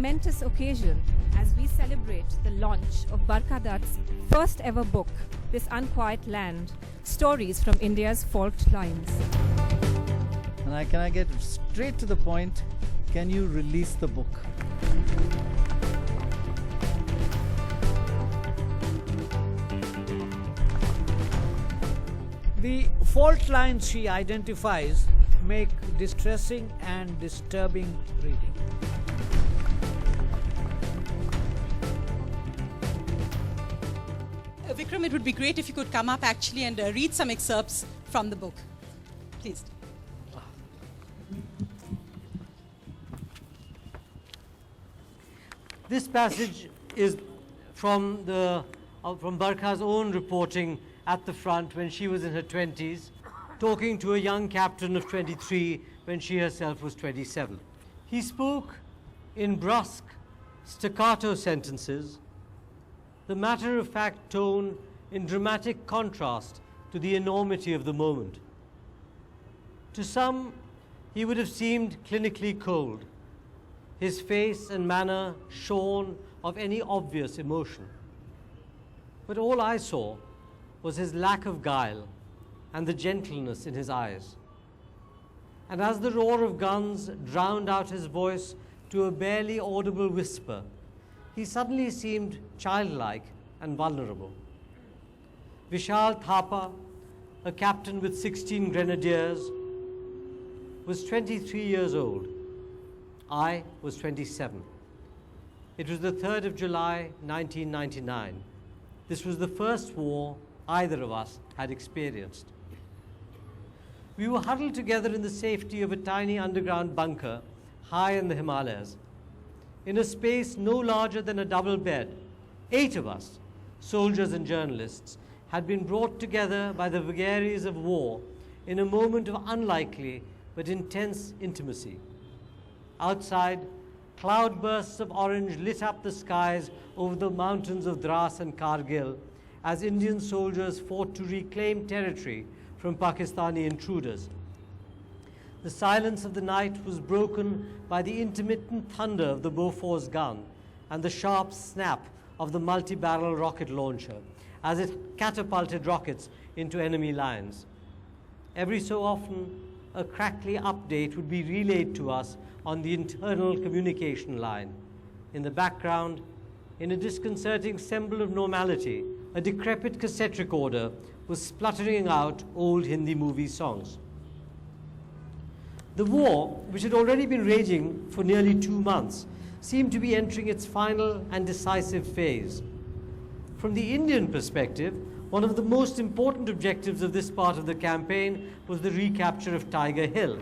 momentous occasion as we celebrate the launch of Barkha Dutt's first ever book, This Unquiet Land, Stories from India's Fault Lines. And can I get straight to the point? Can you release the book? The fault lines she identifies make distressing and disturbing reading. Vikram, it would be great if you could come up actually and read some excerpts from the book. Please. This passage is from Barkha's own reporting at the front when she was in her 20s, talking to a young captain of 23 when she herself was 27. He spoke in brusque, staccato sentences, the matter-of-fact tone in dramatic contrast to the enormity of the moment. To some, he would have seemed clinically cold, his face and manner shorn of any obvious emotion. But all I saw was his lack of guile and the gentleness in his eyes. And as the roar of guns drowned out his voice to a barely audible whisper, he suddenly seemed childlike and vulnerable. Vishal Thapa, a captain with 16 grenadiers, was 23 years old. I was 27. It was the 3rd of July, 1999. This was the first war either of us had experienced. We were huddled together in the safety of a tiny underground bunker high in the Himalayas. In a space no larger than a double bed, 8 of us, soldiers and journalists, had been brought together by the vagaries of war in a moment of unlikely but intense intimacy. Outside, cloudbursts of orange lit up the skies over the mountains of Dras and Kargil as Indian soldiers fought to reclaim territory from Pakistani intruders. The silence of the night was broken by the intermittent thunder of the Bofors gun and the sharp snap of the multi-barrel rocket launcher as it catapulted rockets into enemy lines. Every so often, a crackly update would be relayed to us on the internal communication line. In the background, in a disconcerting symbol of normality, a decrepit cassette recorder was spluttering out old Hindi movie songs. The war, which had already been raging for nearly 2 months, seemed to be entering its final and decisive phase. From the Indian perspective, one of the most important objectives of this part of the campaign was the recapture of Tiger Hill,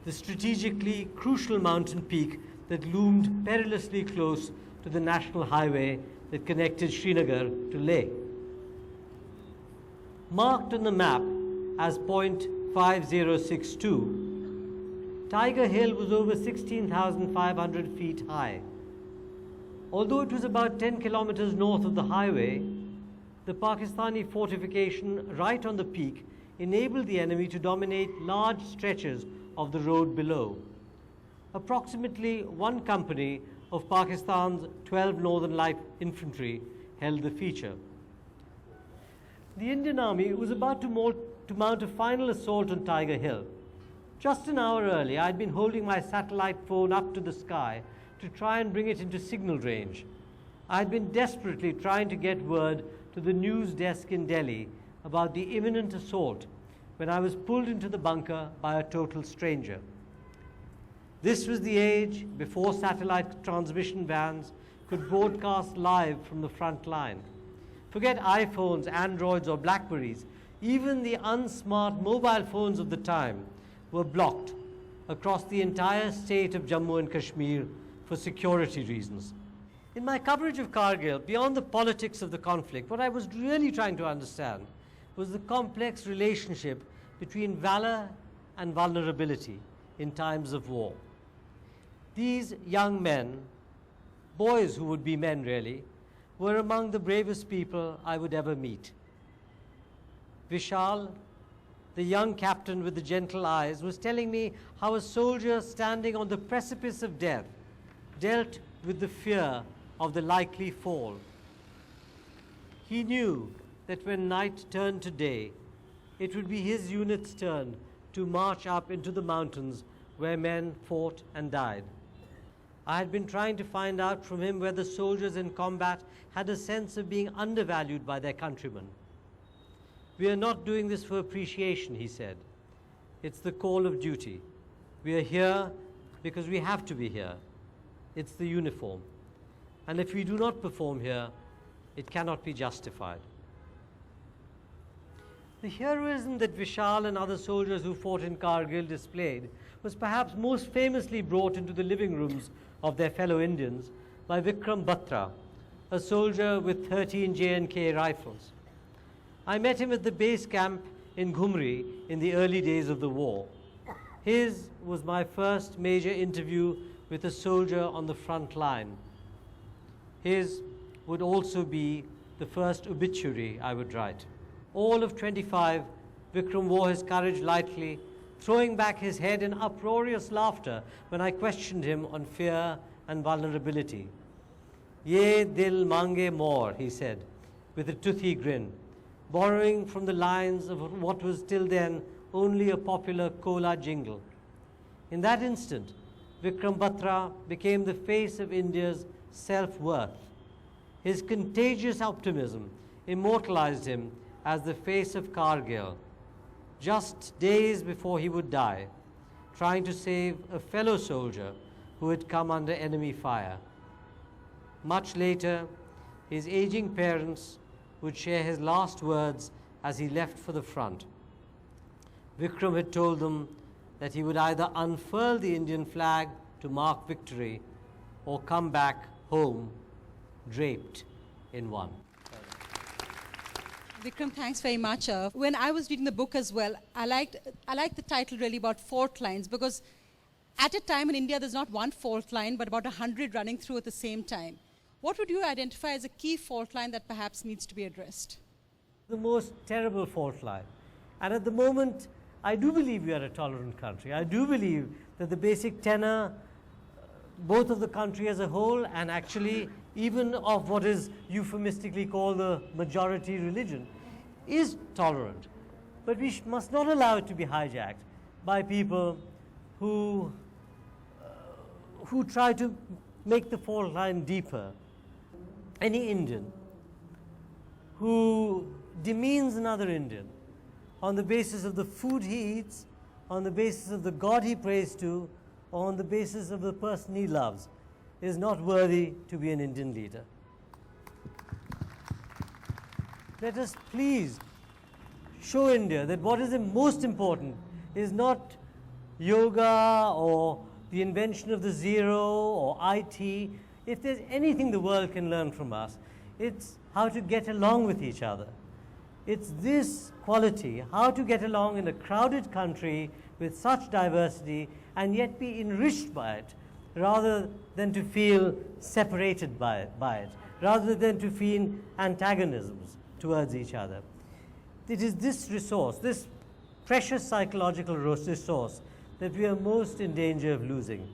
the strategically crucial mountain peak that loomed perilously close to the national highway that connected Srinagar to Leh. Marked on the map as point 5062, Tiger Hill was over 16,500 feet high. Although it was about 10 kilometers north of the highway, the Pakistani fortification right on the peak enabled the enemy to dominate large stretches of the road below. Approximately 1 company of Pakistan's 12 Northern Light Infantry held the feature. The Indian Army was about to mount a final assault on Tiger Hill. Just an hour earlier, I'd been holding my satellite phone up to the sky to try and bring it into signal range. I'd been desperately trying to get word to the news desk in Delhi about the imminent assault when I was pulled into the bunker by a total stranger. This was the age before satellite transmission bands could broadcast live from the front line. Forget iPhones, Androids, or Blackberries. Even the unsmart mobile phones of the time were blocked across the entire state of Jammu and Kashmir for security reasons. In my coverage of Kargil, beyond the politics of the conflict, what I was really trying to understand was the complex relationship between valor and vulnerability in times of war. These young men, boys who would be men really, were among the bravest people I would ever meet. Vishal, the young captain with the gentle eyes, was telling me how a soldier standing on the precipice of death dealt with the fear of the likely fall. He knew that when night turned to day, it would be his unit's turn to march up into the mountains where men fought and died. I had been trying to find out from him whether soldiers in combat had a sense of being undervalued by their countrymen. "We are not doing this for appreciation," he said. "It's the call of duty. We are here because we have to be here. It's the uniform. And if we do not perform here, it cannot be justified." The heroism that Vishal and other soldiers who fought in Kargil displayed was perhaps most famously brought into the living rooms of their fellow Indians by Vikram Batra, a soldier with 13 J&K rifles. I met him at the base camp in Ghumri in the early days of the war. His was my first major interview with a soldier on the front line. His would also be the first obituary I would write. All of 25, Vikram wore his courage lightly, throwing back his head in uproarious laughter when I questioned him on fear and vulnerability. "Ye dil mange more," he said, with a toothy grin, borrowing from the lines of what was till then only a popular Kola jingle. In that instant, Vikram Batra became the face of India's self-worth. His contagious optimism immortalized him as the face of Kargil, just days before he would die, trying to save a fellow soldier who had come under enemy fire. Much later, his aging parents would share his last words as he left for the front. Vikram had told them that he would either unfurl the Indian flag to mark victory or come back home draped in one. Vikram, thanks very much. When I was reading the book as well, I liked the title really about fault lines, because at a time in India there's not one fault line but about 100 running through at the same time. What would you identify as a key fault line that perhaps needs to be addressed? The most terrible fault line. And at the moment, I do believe we are a tolerant country. I do believe that the basic tenor, both of the country as a whole and actually even of what is euphemistically called the majority religion, is tolerant. But we must not allow it to be hijacked by people who try to make the fault line deeper. Any Indian who demeans another Indian on the basis of the food he eats, on the basis of the God he prays to, or on the basis of the person he loves, is not worthy to be an Indian leader. Let us please show India that what is most important is not yoga or the invention of the zero or IT. If there's anything the world can learn from us, it's how to get along with each other. It's this quality, how to get along in a crowded country with such diversity and yet be enriched by it, rather than to feel separated by it, rather than to feel antagonisms towards each other. It is this resource, this precious psychological resource, that we are most in danger of losing.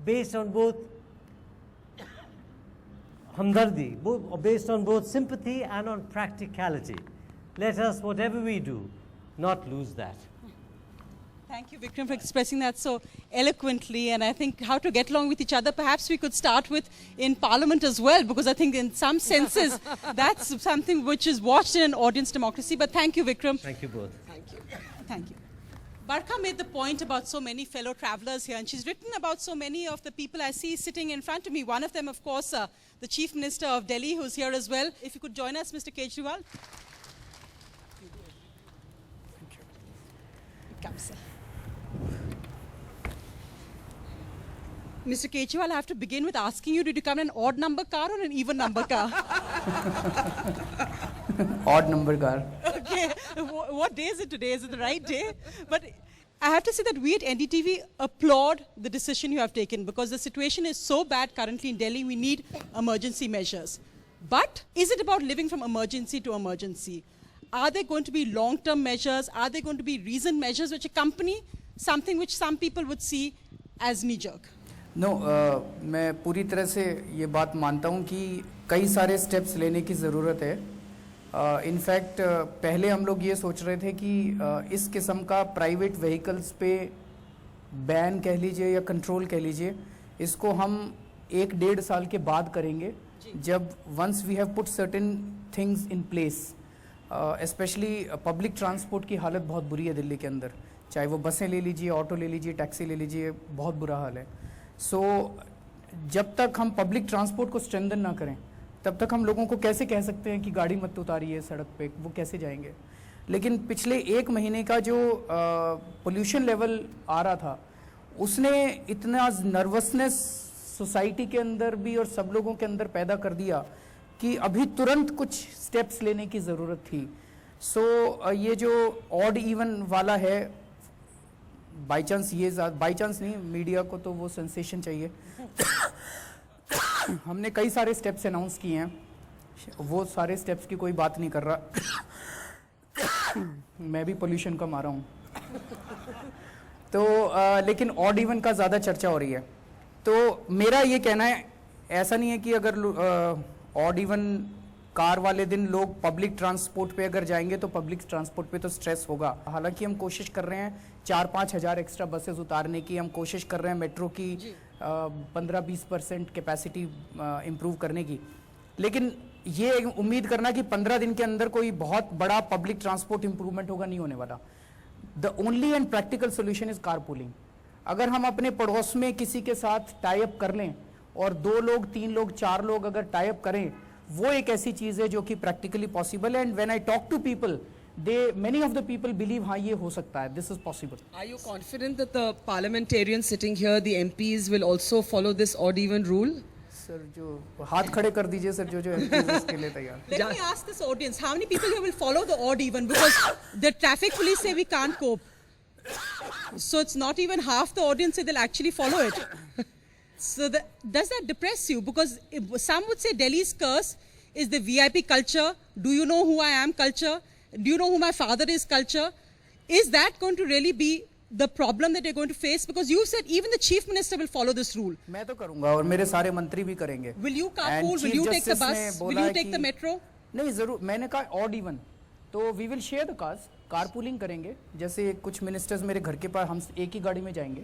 Based on both hamdardi, based on both sympathy and on practicality. Let us, whatever we do, not lose that. Thank you, Vikram, for expressing that so eloquently. And I think how to get along with each other, perhaps we could start with in Parliament as well, because I think in some senses that's something which is watched in an audience democracy. But thank you, Vikram. Thank you both. Thank you. Thank you. Barkha made the point about so many fellow travelers here, and she's written about so many of the people I see sitting in front of me. One of them, of course, the Chief Minister of Delhi, who's here as well. If you could join us, Mr. Kejriwal. Thank you. Come, sir. Mr. Kejriwal, I have to begin with asking you, did you come in an odd number car or an even number car? Odd number car. Okay. What day is it today? Is it the right day? But I have to say that we at NDTV applaud the decision you have taken, because the situation is so bad currently in Delhi, we need emergency measures. But is it about living from emergency to emergency? Are there going to be long-term measures? Are there going to be reasoned measures which accompany something which some people would see as knee-jerk? मैं पूरी तरह से ये बात मानता हूँ कि कई सारे स्टेप्स लेने की ज़रूरत है। इनफैक्ट पहले हम लोग ये सोच रहे थे कि इस किस्म का प्राइवेट व्हीकल्स पे बैन कह लीजिए या कंट्रोल कह लीजिए, इसको हम 1-1.5 साल के बाद करेंगे, जब once we have put certain things in place. Specially public transport की हालत बहुत बुरी है दिल्ली के अंदर, चाहे वो बसें ले लीजिए, ऑटो ले लीजिए, टैक्सी ले लीजिए, बहुत बुरा हाल है। सो जब तक हम पब्लिक ट्रांसपोर्ट को स्ट्रेंथन ना करें, तब तक हम लोगों को कैसे कह सकते हैं कि गाड़ी मत उतारिए सड़क पे, वो कैसे जाएंगे। लेकिन पिछले 1 महीने का जो पोल्यूशन लेवल आ रहा था, उसने इतना नर्वसनेस सोसाइटी के अंदर भी और सब लोगों के अंदर पैदा कर दिया कि अभी तुरंत कुछ स्टेप्स लेने की ज़रूरत थी। सो ये जो ऑड इवन वाला है, बाई चांस बाई चांस नहीं, मीडिया को तो वो सेंसेशन चाहिए। हमने कई सारे स्टेप्स अनाउंस किए हैं, वो सारे स्टेप्स की कोई बात नहीं कर रहा। मैं भी पोल्यूशन का मारा हूँ। तो लेकिन ऑड इवन का ज़्यादा चर्चा हो रही है। तो मेरा ये कहना है, ऐसा नहीं है कि अगर ऑड इवन कार वाले दिन लोग पब्लिक ट्रांसपोर्ट पे अगर जाएंगे तो पब्लिक ट्रांसपोर्ट पे तो स्ट्रेस होगा। हालांकि हम कोशिश कर रहे हैं 4-5 हज़ार एक्स्ट्रा बसेस उतारने की, हम कोशिश कर रहे हैं मेट्रो की 15-20% कैपेसिटी इम्प्रूव करने की। लेकिन ये उम्मीद करना कि 15 दिन के अंदर कोई बहुत बड़ा पब्लिक ट्रांसपोर्ट इम्प्रूवमेंट होगा, नहीं होने वाला। The only and practical solution is car pooling. अगर हम अपने पड़ोस में किसी के साथ टाई अप कर लें और 2 लोग, 3 लोग, 4 लोग अगर टाई अप करें, वो एक ऐसी चीज है जो कि प्रैक्टिकली पॉसिबल है। And when I talk to people, many of the people believe हाँ ये हो सकता है, this is possible. Are you confident that the parliamentarians sitting here, the MPs, will also follow this odd even rule? Sir जो हाथ खड़े कर दीजिए सर, जो MPs इसके लिए तैयार। Let me ask this audience, how many people here will follow the odd even? Because the traffic police say we can't cope. So it's not even half the audience say they'll actually follow it. So does that depress you? Because some would say Delhi's curse is the VIP culture, do you know who I am culture, do you know who my father is culture. Is that going to really be the problem that you're going to face? Because you said even the chief minister will follow this rule. मैं तो करूंगा और मेरे सारे मंत्री भी करेंगे। Will you carpool? Will you take the bus? Will you take the metro? नहीं जरूर, मैंने कहा ऑड इवन, तो we will share the cars, carpooling करेंगे। जैसे कुछ मिनिस्टर्स मेरे घर के पास, हम एक ही गाड़ी में जाएंगे,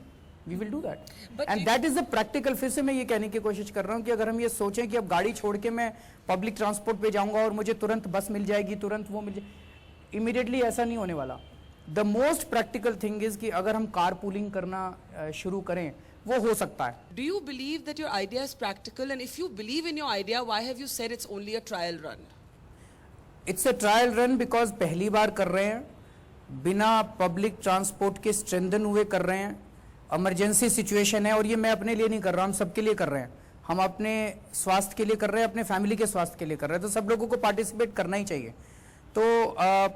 we will do that. And that is the practical. फिर से मैं ये कहने की कोशिश कर रहा हूँ कि अगर हम ये सोचें कि अब गाड़ी छोड़ के मैं पब्लिक ट्रांसपोर्ट पे जाऊंगा और मुझे तुरंत बस मिल जाएगी, तुरंत वो मिल जाएगी, इमीडिएटली ऐसा नहीं होने वाला। The most practical thing is कि अगर हम कार पूलिंग करना शुरू करें, वो हो सकता है। Do you believe that your idea is practical? And if you believe in your idea, why have you said it's only a trial run? It's a trial run because पहली बार कर रहे हैं, बिना पब्लिक ट्रांसपोर्ट के strengthen हुए कर रहे हैं। इमरजेंसी सिचुएशन है और ये मैं अपने लिए नहीं कर रहा, हम सबके लिए कर रहे हैं। हम अपने स्वास्थ्य के लिए कर रहे हैं, अपने फैमिली के स्वास्थ्य के लिए कर रहे हैं, तो सब लोगों को पार्टिसिपेट करना ही चाहिए। तो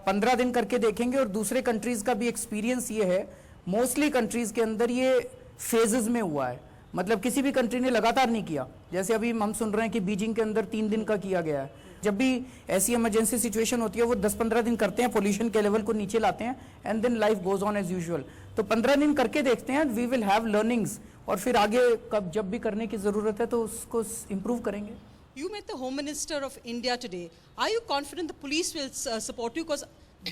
15 दिन करके देखेंगे। और दूसरे कंट्रीज का भी एक्सपीरियंस ये है, मोस्टली कंट्रीज के अंदर ये फेजेस में हुआ है, मतलब किसी भी कंट्री ने लगातार नहीं किया। जैसे अभी हम सुन रहे हैं कि बीजिंग के अंदर 3 दिन का किया गया है। जब भी ऐसी इमरजेंसी सिचुएशन होती है, वो 10-15 दिन करते हैं, पोल्यूशन के लेवल को नीचे लाते हैं, and then life goes on as usual. तो 15 दिन करके देखते हैं, वी विल हैव लर्निंग्स, और फिर आगे कब जब भी करने की जरूरत है तो उसको इम्प्रूव करेंगे। You met the Home Minister of India today. Are you confident the police will support you? Because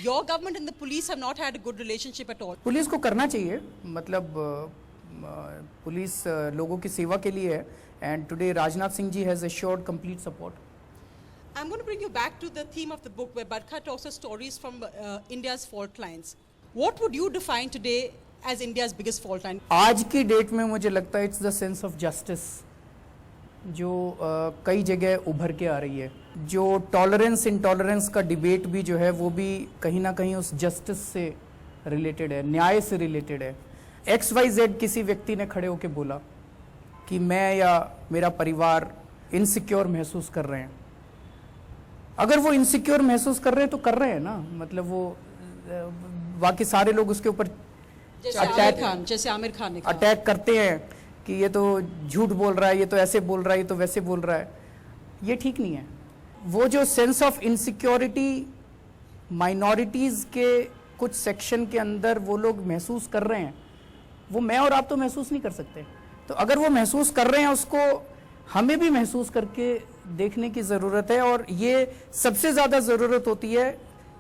your government and the police have not had a good relationship at all. Police को करना चाहिए, मतलब police लोगों की सेवा के लिए है, and today Rajnath Singh ji has assured complete support. I'm going to bring you back to the theme of the book where Barkha talks of stories from India's fault lines. What would you define today as India's biggest fault line? आज की date में मुझे लगता है it's the sense of justice, जो कई जगह उभर के आ रही है। जो टॉलरेंस इंटॉलरेंस का डिबेट भी जो है, वो भी कहीं ना कहीं उस जस्टिस से रिलेटेड है, न्याय से रिलेटेड है। XYZ किसी व्यक्ति ने खड़े होकर बोला कि मैं या मेरा परिवार इनसिक्योर महसूस कर रहे हैं। अगर वो इनसिक्योर महसूस कर रहे हैं तो कर रहे हैं ना, मतलब वो बाकी सारे लोग उसके ऊपर जैसे आमिर खान ने कहा, अटैक करते हैं कि ये तो झूठ बोल रहा है, ये तो ऐसे बोल रहा है, ये तो वैसे बोल रहा है। ये ठीक नहीं है। वो जो सेंस ऑफ इनसिक्योरिटी माइनॉरिटीज़ के कुछ सेक्शन के अंदर वो लोग महसूस कर रहे हैं, वो मैं और आप तो महसूस नहीं कर सकते। तो अगर वो महसूस कर रहे हैं उसको हमें भी महसूस करके देखने की ज़रूरत है। और ये सबसे ज़्यादा ज़रूरत होती है,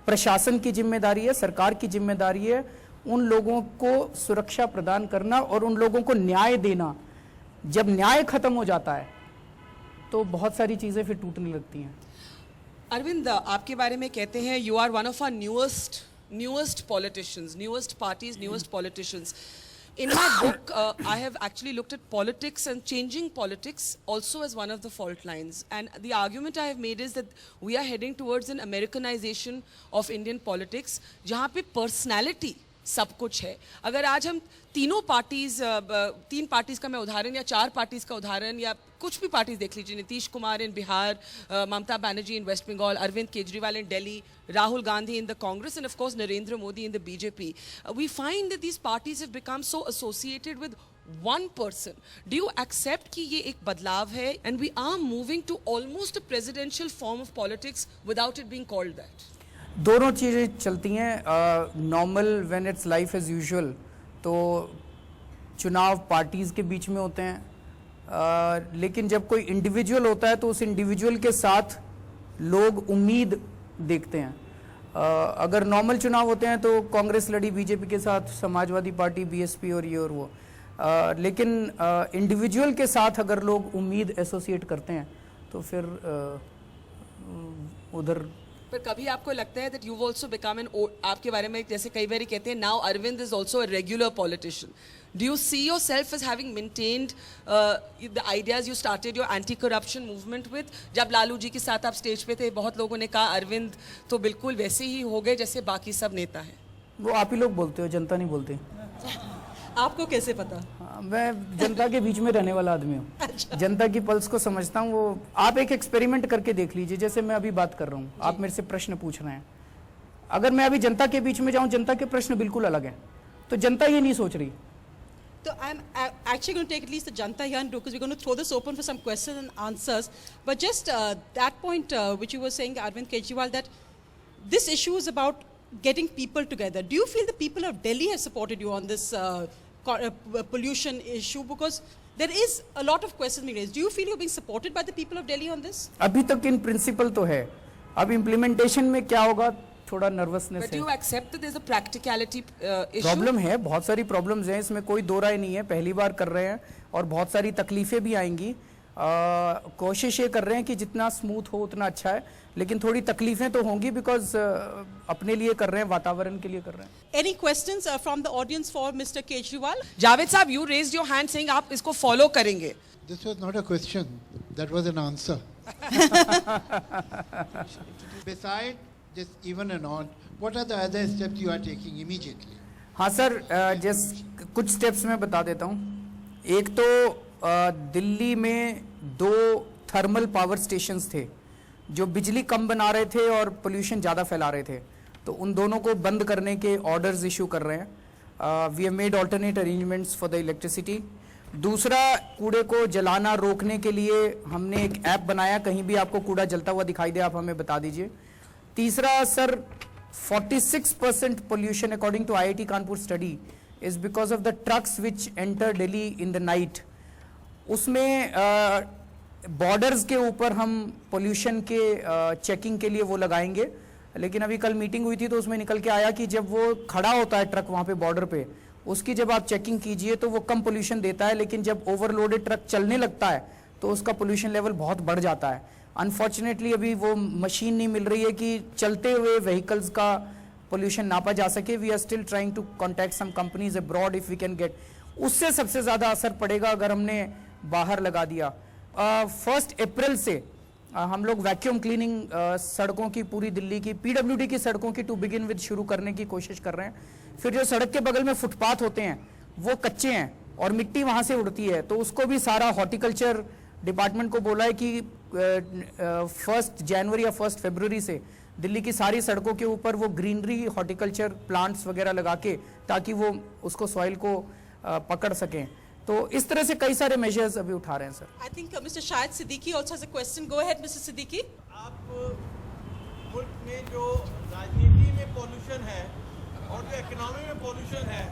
प्रशासन की जिम्मेदारी है, सरकार की जिम्मेदारी है उन लोगों को सुरक्षा प्रदान करना और उन लोगों को न्याय देना। जब न्याय खत्म हो जाता है तो बहुत सारी चीज़ें फिर टूटने लगती हैं। अरविंद, आपके बारे में कहते हैं you are one of our newest politicians, newest parties, newest politicians. In my book, I have actually looked at politics and changing politics also as one of the fault lines. And the argument I have made is that we are heading towards an Americanization of Indian politics, जहाँ पे personality सब कुछ है। अगर आज हम तीन parties का मैं उदाहरण या 4 पार्टीज का उदाहरण या कुछ भी पार्टीज देख लीजिए, Nitish Kumar in Bihar, Mamata Banerjee in West Bengal, Arvind Kejriwal in Delhi, Rahul Gandhi in the Congress, and of course Narendra Modi in the BJP, we find that these parties have become so associated with one person. Do you accept कि ये एक बदलाव है and we are moving to almost a presidential form of politics without it being called that? दोनों चीज़ें चलती हैं। Normal when it's life as usual तो चुनाव पार्टीज़ के बीच में होते हैं, लेकिन जब कोई इंडिविजुअल होता है तो उस इंडिविजुअल के साथ लोग उम्मीद देखते हैं। अगर नॉर्मल चुनाव होते हैं तो कांग्रेस लड़ी बीजेपी के साथ, समाजवादी पार्टी, बीएसपी और ये और वो, लेकिन इंडिविजुअल के साथ अगर लोग उम्मीद एसोसिएट करते हैं तो फिर उधर। पर कभी आपको लगता है that you've also become आपके बारे में जैसे कई बार कहते हैं now Arvind is also a regular politician. Do you see yourself as having maintained the ideas you started your anti-corruption movement with? जब लालू जी के साथ आप स्टेज पे थे, बहुत लोगों ने कहा अरविंद तो बिल्कुल वैसे ही हो गए जैसे बाकी सब नेता हैं। वो आप ही लोग बोलते हो, जनता नहीं बोलती। आपको कैसे पता? मैं जनता के बीच में रहने वाला आदमी हूँ। अच्छा। जनता की पल्स को समझता हूँ। वो आप एक एक्सपेरिमेंट करके देख लीजिए, जैसे मैं अभी बात कर रहा हूँ, आप मेरे से प्रश्न पूछ रहे हैं। अगर मैं अभी जनता के बीच में जाऊँ, जनता के प्रश्न बिल्कुल अलग हैं, तो जनता ये नहीं सोच रही। So I'm actually going to take at least the Janta here and because we're going to throw this open for some questions and answers. But just that point which you were saying, Arvind Kejriwal, that this issue is about getting people together. Do you feel the people of Delhi have supported you on this pollution issue? Because there is a lot of questions being raised. Do you feel you're being supported by the people of Delhi on this? अभी तक in principle तो है, अब implementation में क्या होगा थोड़ा nervousness है। But do you accept that there's a practicality issue? Problem है, बहुत सारी प्रॉब्लम्स हैं, इसमें कोई दो राय नहीं है। पहली बार कर रहे हैं और बहुत सारी तकलीफें भी आएंगी। कोशिश ये कर रहे हैं कि जितना स्मूथ हो उतना अच्छा है, लेकिन थोड़ी तकलीफें तो होंगी बिकॉज अपने लिए कर रहे हैं, वातावरण के लिए कर रहे हैं। Any questions from the audience for Mr. Kejriwal? Javed साहब, you raised your hand saying आप इसको follow करेंगे। This was not a question, that was an answer. Besides this even and on, what are the other steps you are taking immediately? हाँ sir, कुछ steps मैं बता देता हूँ। एक तो दिल्ली में 2 थर्मल पावर स्टेशंस थे जो बिजली कम बना रहे थे और पोल्यूशन ज़्यादा फैला रहे थे, तो उन दोनों को बंद करने के ऑर्डर्स इशू कर रहे हैं। We have made alternate arrangements for the electricity. दूसरा, कूड़े को जलाना रोकने के लिए हमने एक ऐप बनाया, कहीं भी आपको कूड़ा जलता हुआ दिखाई दे आप हमें बता दीजिए। तीसरा sir, 46% pollution according to IIT Kanpur study is because of the trucks which enter Delhi in the night. उसमें बॉर्डर्स के ऊपर हम पोल्यूशन के चेकिंग के लिए वो लगाएंगे, लेकिन अभी कल मीटिंग हुई थी तो उसमें निकल के आया कि जब वो खड़ा होता है ट्रक वहाँ पे बॉर्डर पे, उसकी जब आप चेकिंग कीजिए तो वो कम पोल्यूशन देता है, लेकिन जब ओवरलोडेड ट्रक चलने लगता है तो उसका पोल्यूशन लेवल बहुत बढ़ जाता है। अनफॉर्चुनेटली अभी वो मशीन नहीं मिल रही है कि चलते हुए व्हीकल्स का पोल्यूशन नापा जा सके। We are still trying to contact some companies abroad if we can get. उससे सबसे ज़्यादा असर पड़ेगा अगर हमने बाहर लगा दिया। 1 अप्रैल से हम लोग वैक्यूम क्लीनिंग सड़कों की, पूरी दिल्ली की, PWD की सड़कों की टू बिगिन विद शुरू करने की कोशिश कर रहे हैं। फिर जो सड़क के बगल में फुटपाथ होते हैं वो कच्चे हैं और मिट्टी वहाँ से उड़ती है, तो उसको भी सारा हॉर्टिकल्चर डिपार्टमेंट को बोला है कि 1 जनवरी या 1 फरवरी से दिल्ली की सारी सड़कों के ऊपर वो ग्रीनरी हॉर्टिकल्चर प्लांट्स वगैरह लगा के, ताकि वो उसको सॉइल को पकड़ सकें। तो इस तरह से कई सारे मेजर्स अभी उठा रहे हैं sir. I think Mr. Shahid Siddiqui also has a question. Go ahead, Mr. Siddiqui. आप मुल्क में जो राजनीति में पॉल्यूशन है और जो इकोनॉमी में पॉल्यूशन है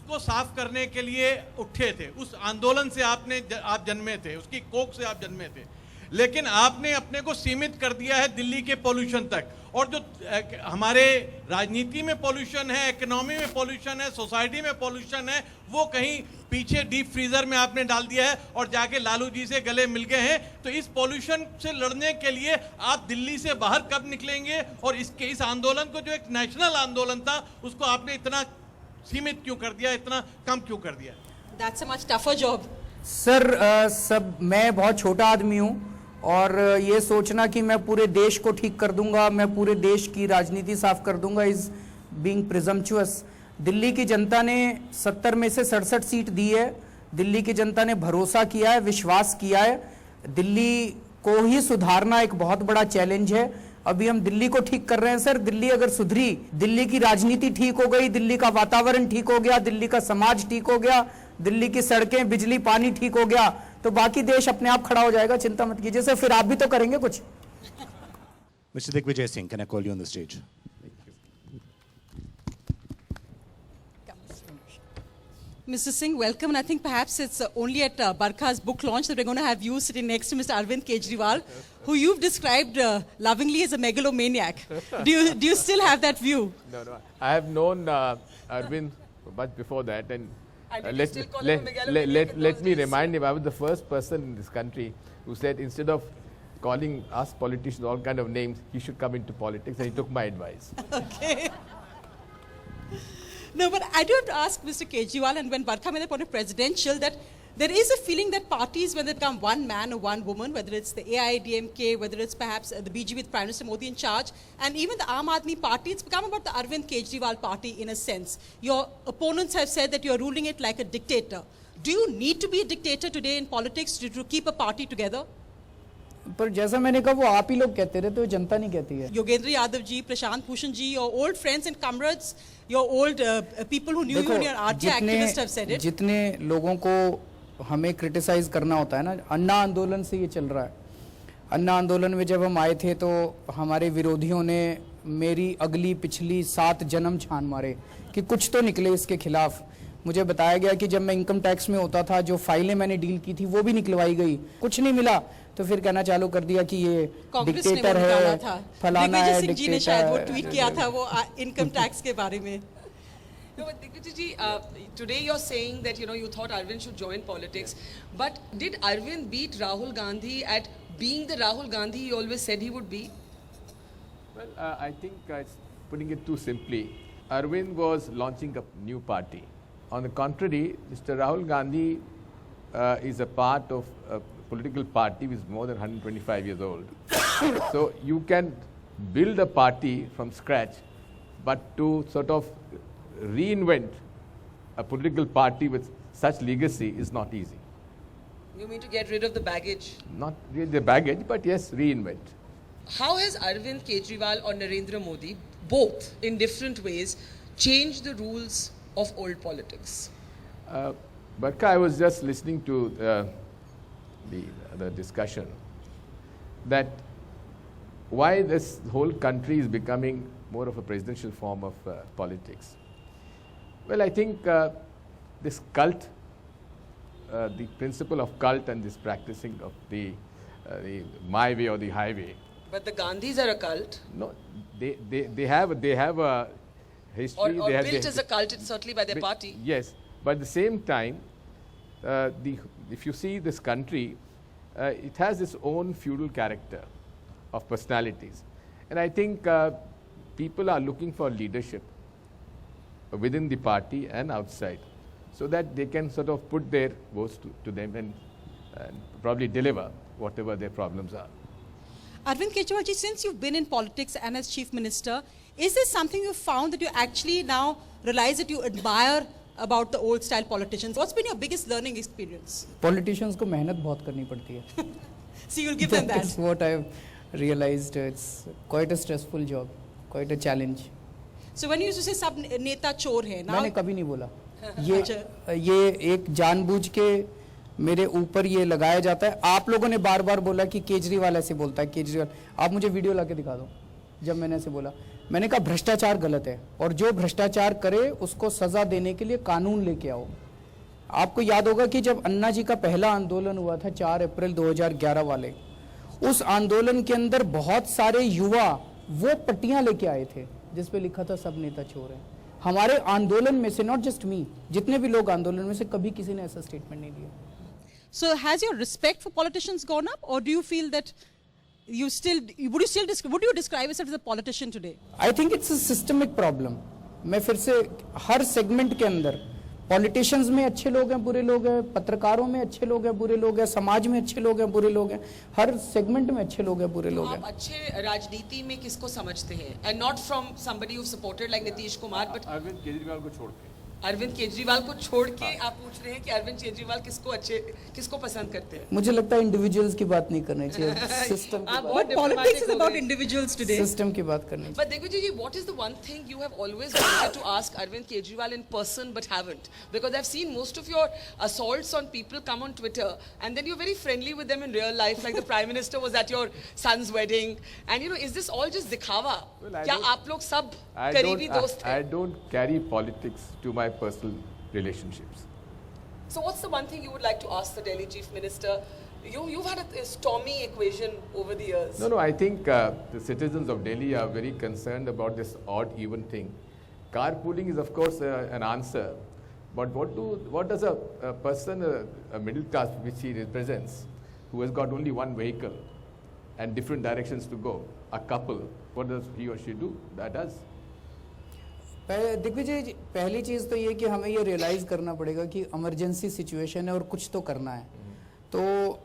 उसको साफ करने के लिए उठे थे। उस आंदोलन से आप जन्मे थे, उसकी कोख से आप जन्मे थे, लेकिन आपने अपने को सीमित कर दिया है दिल्ली के पोल्यूशन तक। और जो हमारे राजनीति में पोल्यूशन है, इकोनॉमी में पोल्यूशन है, सोसाइटी में पोल्यूशन है, वो कहीं पीछे डीप फ्रीजर में आपने डाल दिया है और जाके लालू जी से गले मिल गए हैं। तो इस पोल्यूशन से लड़ने के लिए आप दिल्ली से बाहर कब निकलेंगे? और इस आंदोलन को, जो एक नेशनल आंदोलन था, उसको आपने इतना सीमित क्यों कर दिया, इतना कम क्यों कर दिया? That's a much tougher job. Sir, मैं बहुत छोटा आदमी हूँ और ये सोचना कि मैं पूरे देश को ठीक कर दूंगा, मैं पूरे देश की राजनीति साफ कर दूंगा, इज बीइंग प्रिजम्पचुअस। दिल्ली की जनता ने 70 में से 67 सीट दी है। दिल्ली की जनता ने भरोसा किया है, विश्वास किया है। दिल्ली को ही सुधारना एक बहुत बड़ा चैलेंज है। अभी हम दिल्ली को ठीक कर रहे हैं सर। दिल्ली अगर सुधरी, दिल्ली की राजनीति ठीक हो गई, दिल्ली का वातावरण ठीक हो गया, दिल्ली का समाज ठीक हो गया, दिल्ली की सड़कें, बिजली, पानी ठीक हो गया, तो बाकी देश अपने आप खड़ा हो जाएगा। चिंता मत कीजिए सर, फिर आप भी तो करेंगे कुछ। Mr. Digvijay Singh, can I call you on the stage? Mr. Singh, welcome. And I think perhaps it's only at Barkha's book launch that we're going to have you sitting next to Mr. Arvind Kejriwal, who you've described lovingly as a megalomaniac. Do you still have that view? No. I have known Arvind much before that, and let me remind him, I was the first person in this country who said instead of calling us politicians all kind of names, he should come into politics, and he took my advice. Okay. No, but I do have to ask Mr. Kejriwal, and when Barkha made the point of presidential, that there is a feeling that parties, when they become one man or one woman, whether it's the AIADMK, whether it's perhaps the BJP with Prime Minister Modi in charge, and even the Aam Aadmi Party, it's become about the Arvind Kejriwal party in a sense. Your opponents have said that you're ruling it like a dictator. Do you need to be a dictator today in politics to keep a party together? पर जैसा मैंने कहा, वो आप ही लोग कहते रहे, तो जनता नहीं कहती है। Yogendra Yadav ji, Prashant Bhushan ji, your old friends and comrades, your old people who knew you and your RJ activists have said it. जितने लोगों को हमें क्रिटिसाइज करना होता है ना, अन्ना आंदोलन से ये चल रहा है। अन्ना आंदोलन में जब हम आए थे तो हमारे विरोधियों ने मेरी अगली पिछली 7 जन्म छान मारे कि कुछ तो निकले इसके खिलाफ। मुझे बताया गया कि जब मैं इनकम टैक्स में होता था, जो फाइलें मैंने डील की थी वो भी निकलवाई गई, कुछ नहीं मिला, तो फिर कहना चालू कर दिया कि ये डिक्टेटर है, फलाना है, डिक्टेटर। जी ने शायद वो ट्वीट किया था वो इनकम टैक्स के बारे में। No, but Digvijay ji, today you're saying that you thought Arvind should join politics, but did Arvind beat Rahul Gandhi at being the Rahul Gandhi he always said he would be? Well, I think putting it too simply, Arvind was launching a new party. On the contrary, Mr. Rahul Gandhi is a part of a political party which is more than 125 years old. So you can build a party from scratch, but to sort of reinvent a political party with such legacy is not easy. You mean to get rid of the baggage? Not really the baggage, but yes, reinvent. How has Arvind Kejriwal or Narendra Modi, both in different ways, changed the rules of old politics? Barkha, I was just listening to the discussion that why this whole country is becoming more of a presidential form of politics. Well, I think this cult, the principle of cult and this practicing of the my way or the highway. But the Gandhis are a cult. No, they have a history. Or they have built as a cult, certainly by their party. Yes, but at the same time, if you see this country, it has its own feudal character of personalities. And I think people are looking for leadership within the party and outside, so that they can sort of put their votes to them and probably deliver whatever their problems are. Arvind Kejriwal ji, since you've been in politics and as Chief Minister, is there something you've found that you actually now realize that you admire about the old style politicians? What's been your biggest learning experience? Politicians को मेहनत बहुत करनी पड़ती है. So you'll give them that. That's what I've realized. It's quite a stressful job, quite a challenge. So when you used to say सब नेता चोर है, now मैंने कभी नहीं बोला. ये एक जानबूझ के मेरे ऊपर ये लगाया जाता है. आप लोगों ने बार बार बोला कि केजरीवाल ऐसे बोलता है, केजरीवाल. आप मुझे वीडियो लाके दिखा दो. जब मैंने ऐसे बोला, मैंने कहा भ्रष्टाचार गलत है और जो भ्रष्टाचार करे उसको सजा देने के लिए कानून लेके आओ। आपको याद होगा कि जब अन्ना जी का पहला आंदोलन हुआ था 4 अप्रैल 2011 वाले, उस आंदोलन के अंदर बहुत सारे युवा वो पट्टियां लेके आए थे जिस पे लिखा था सब नेता चोर हैं। हमारे आंदोलन में से, नॉट जस्ट मी, जितने भी लोग आंदोलन में से, कभी किसी ने ऐसा स्टेटमेंट नहीं दिया। So has your respect for politicians gone up, or do you feel that would you describe yourself as a politician today? I think it's a systemic problem. मैं फिर से हर सेगमेंट के अंदर पॉलिटिशियंस में अच्छे लोग हैं, बुरे लोग हैं, पत्रकारों में अच्छे लोग हैं, बुरे लोग हैं, समाज में अच्छे लोग हैं, बुरे लोग हैं, हर सेगमेंट में अच्छे लोग हैं, बुरे लोग हैं। आप अच्छे राजनीति में किसको समझते हैं? And not from somebody who supported like Nitish Kumar, but Arvind Kejriwal को छोड़ के। अरविंद केजरीवाल को छोड़ के आप पूछ रहे हैं कि अरविंद केजरीवाल किसको पसंद करते हैं? मुझे लगता है इंडिविजुअल्स की बात नहीं करनी चाहिए, सिस्टम की बात। But politics is about individuals today. System की बात करनी चाहिए। But Digvijay ji, what is the one thing you have always wanted to ask Arvind Kejriwal in person but haven't? Because I've seen most of your assaults on people come on Twitter, and then you're very friendly with them in real life, like the Prime Minister was at your son's wedding, and you know, is this all just दिखावा? क्या आप लोग सब करीबी दोस्त हैं? I don't carry politics to my personal relationships. So what's the one thing you would like to ask the Delhi Chief Minister? You've had a stormy equation over the years. No, I think the citizens of Delhi are very concerned about this odd-even thing. Carpooling is, of course, an answer, but what does a person, a middle class which he represents, who has got only one vehicle and different directions to go, a couple, what does he or she do? That does. Digvijay जी, पहली चीज़ तो ये कि हमें ये realise करना पड़ेगा कि emergency situation है और कुछ तो करना है। तो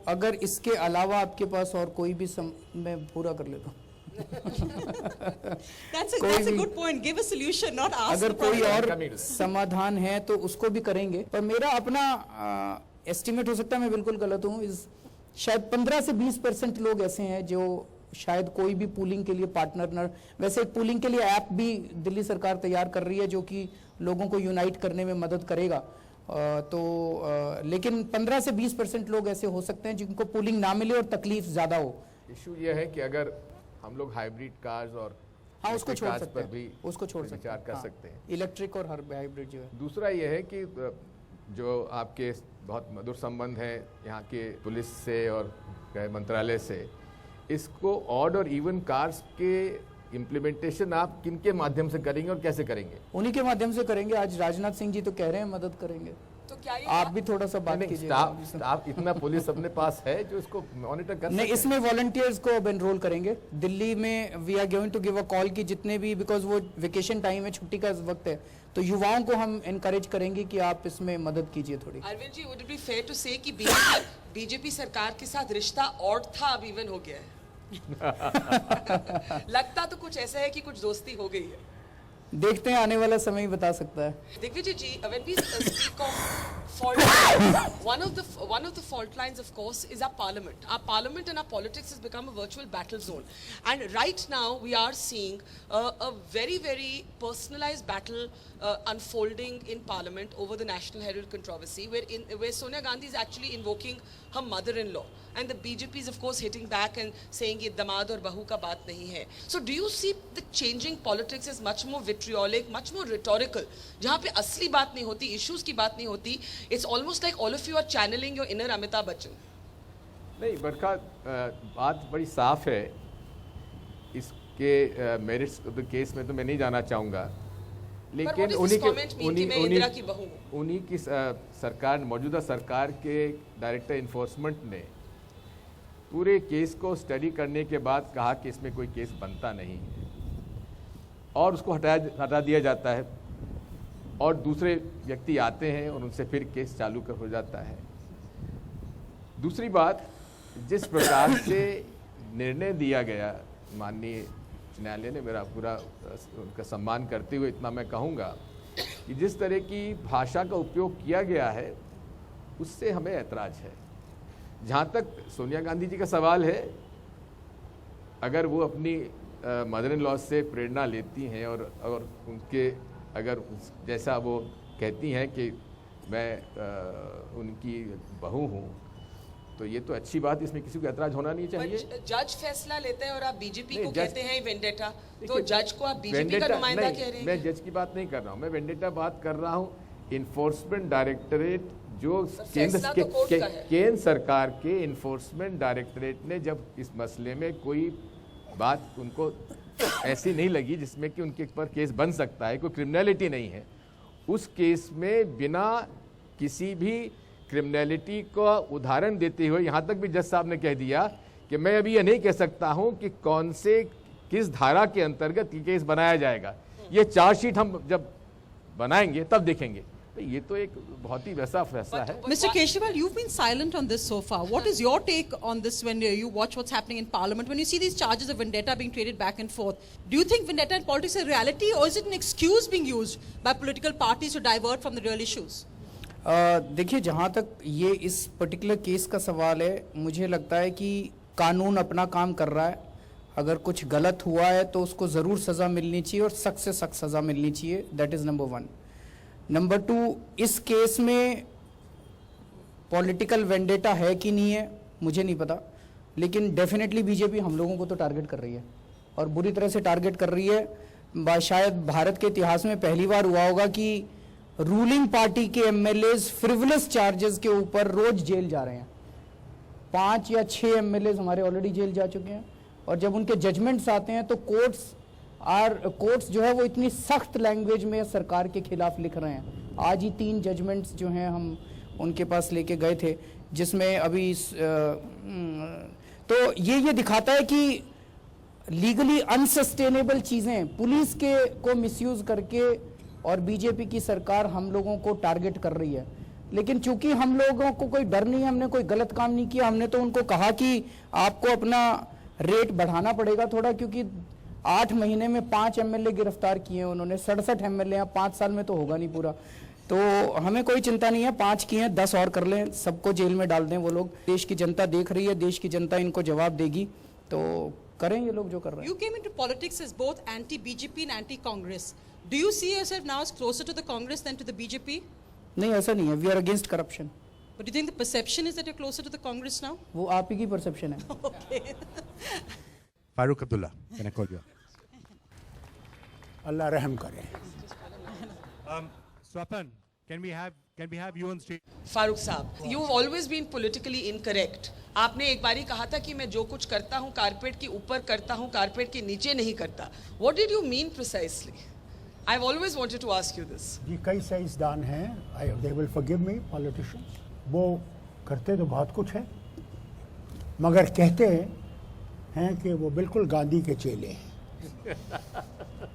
अगर इसके अलावा आपके पास और कोई भी मैं पूरा कर लेता हूँ। That's a good point. Give a solution, not ask. अगर कोई और समाधान है तो उसको भी करेंगे, पर मेरा अपना एस्टिमेट हो सकता है मैं बिल्कुल गलत हूँ, शायद 15 से 20% लोग ऐसे हैं जो शायद कोई भी पूलिंग के लिए पार्टनर न, वैसे एक पूलिंग के लिए ऐप भी दिल्ली सरकार तैयार कर रही है जो कि लोगों को यूनाइट करने में मदद करेगा। लेकिन 15 से 20% लोग ऐसे हो सकते हैं जिनको पूलिंग ना मिले और तकलीफ ज्यादा हो। इशू ये है कि अगर हम लोग हाइब्रिड कार्स और उसको छोड़ सकते हैं, भी उसको छोड़ विचार कर सकते हैं, इलेक्ट्रिक और हाइब्रिड जो है। दूसरा ये है कि जो आपके बहुत मधुर संबंध है यहाँ के पुलिस से और गृह मंत्रालय से, इसको ऑड और इवन कार्स के इम्प्लीमेंटेशन आप किन के माध्यम से करेंगे और कैसे करेंगे? उन्हीं के माध्यम से करेंगे। आज राजनाथ सिंह जी तो कह रहे हैं मदद करेंगे, तो क्या आप भी थोड़ा सा बात कीजिए। आप इतना पुलिस अपने पास है जो इसको मॉनिटर कर नहीं, इसमें वॉलंटियर्स को अब एनरोल करेंगे। दिल्ली में we are going to give a call कि जितने भी, बिकॉज वो वेकेशन टाइम है, छुट्टी का वक्त है, तो युवाओं को हम एनकरेज करेंगे कि आप इसमें मदद कीजिए थोड़ी। Arvind ji, would it be fair to say कि बीजेपी सरकार के साथ रिश्ता ऑड था, अब इवन हो गया है? लगता तो कुछ ऐसा है कि कुछ दोस्ती हो गई है। देखते हैं, आने वाला समय ही बता सकता है। Digvijay ji, when we speak of fault lines, one of the fault lines, of course, is our parliament. Our parliament and our politics has become a virtual battle zone, and right now we are seeing a very, very personalized battle unfolding in parliament over the National Herald controversy, where Sonia Gandhi is actually invoking her mother-in-law, and the BJP is, of course, hitting back and saying ये दामाद और बहू का बात नहीं है. So do you see the changing politics as much more vitriolic, much more rhetorical, जहाँ पे असली बात नहीं होती, issues की बात नहीं होती? It's almost like all of you are channeling your inner Amitabh Bachchan. नहीं, बरखा बात बड़ी साफ है. इसके मेरिट्स द केस में तो मैं नहीं जाना चाहूँगा, लेकिन उन्हीं की सरकार, मौजूदा सरकार के डायरेक्टर इन्फोर्समेंट ने पूरे केस को स्टडी करने के बाद कहा कि इसमें कोई केस बनता नहीं है और उसको हटा दिया जाता है, और दूसरे व्यक्ति आते हैं और उनसे फिर केस चालू कर हो जाता है. दूसरी बात, जिस प्रकार से निर्णय दिया गया माननीय न्यायालय ने, मेरा पूरा उनका सम्मान करते हुए इतना मैं कहूँगा कि जिस तरह की भाषा का उपयोग किया गया है उससे हमें ऐतराज़ है. जहाँ तक सोनिया गांधी जी का सवाल है, अगर वो अपनी मदर इन लॉ से प्रेरणा लेती हैं और उनके अगर जैसा वो कहती हैं कि मैं उनकी बहू हूँ, तो ये तो अच्छी बात, इसमें किसी को ऐतराज होना नहीं चाहिए। जज फैसला लेते हैं और आप बीजेपी को जज- कहते हैं वेंडेटा, तो देखिए, जज को आप बीजेपी का वेंडेटा नुमाइंदा नहीं, कह रहे हैं। मैं जज की बात नहीं कर रहा हूँ, मैं वेंडेटा बात कर रहा हूँ। इन्फोर्समेंट डायरेक्टरेट जो फैसला तो कोर्ट का है। केंद्र सरकार के इन्फोर्समेंट डायरेक्टरेट ने जब इस मसले में कोई बात उनको ऐसी नहीं लगी जिसमें कि उनके ऊपर केस बन सकता है, कोई क्रिमिनलिटी नहीं है, उस केस में बिना किसी भी क्रिमिनलिटी का उदाहरण देते हुए यहाँ तक भी जज साहब ने कह दिया कि मैं अभी ये नहीं कह सकता हूँ कि कौन से किस धारा के अंतर्गत ये केस बनाया जाएगा, ये चार्जशीट हम जब बनाएंगे तब देखेंगे। तो ये तो एक बहुत ही वैसा फैसला है। Mr. Kejriwal, you've been silent on this so far. What is your take on this when you watch what's happening in Parliament? When you see these charges of vendetta being traded back and forth, do you think vendetta in politics is a reality, or is it an excuse being used by political parties to divert from the real issues? देखिए, जहाँ तक ये इस particular case का सवाल है, मुझे लगता है कि कानून अपना काम कर रहा है। अगर कुछ गलत हुआ है तो उसको ज़रूर सज़ा मिलनी चाहिए और सख्त से सख्त सज़ा मिलनी चाहिए। That is number 1। नंबर 2, इस केस में पॉलिटिकल वेंडेटा है कि नहीं है मुझे नहीं पता, लेकिन डेफिनेटली बीजेपी हम लोगों को तो टारगेट कर रही है और बुरी तरह से टारगेट कर रही है। शायद भारत के इतिहास में पहली बार हुआ होगा कि रूलिंग पार्टी के एमएलएज फ्रिवलेस चार्जेस के ऊपर रोज जेल जा रहे हैं। 5 या 6 एमएलएज हमारे ऑलरेडी जेल जा चुके हैं, और जब उनके जजमेंट्स आते हैं तो कोर्ट्स जो है वो इतनी सख्त लैंग्वेज में सरकार के खिलाफ लिख रहे हैं। आज ही 3 जजमेंट्स जो हैं हम उनके पास लेके गए थे, जिसमें अभी तो ये दिखाता है कि लीगली अनसस्टेनेबल चीज़ें पुलिस के को मिसयूज करके और बीजेपी की सरकार हम लोगों को टारगेट कर रही है। लेकिन चूंकि हम लोगों को कोई डर नहीं है, हमने कोई गलत काम नहीं किया, हमने तो उनको कहा कि आपको अपना रेट बढ़ाना पड़ेगा थोड़ा, क्योंकि 8 महीने में 5 एमएलए गिरफ्तार किए हैं उन्होंने। 67 एमएलए हैं, 5 साल में तो होगा नहीं पूरा। तो हमें कोई चिंता नहीं है, 5 किए हैं, 10 और कर लें, सबको जेल में डाल दें वो लोग। देश की जनता देख रही है, देश की जनता इनको जवाब देगी, तो करें ये लोग जो कर रहे हैं। You came into politics as both anti-BJP and anti-Congress. Do you see yourself now as closer to the Congress than to the BJP? नहीं, ऐसा नहीं है। We are against corruption. But do you think the perception is that you're closer to the Congress now? वो आप ही की perception है। Okay. Farooq Abdullah, can I call you? Allah raham kare. Swapan, can we have you on stage? Farooq साहब, you've always been politically incorrect. आपने एक बारी कहा था कि मैं जो कुछ करता हूँ कारपेट के ऊपर करता हूँ, कारपेट के नीचे नहीं करता. What did you mean precisely? I've always wanted to ask you this. जी कई साइंसदान हैं, they will forgive me, politicians. वो करते तो बहुत कुछ है, मगर कहते हैं कि वो बिल्कुल गांधी के चेले हैं।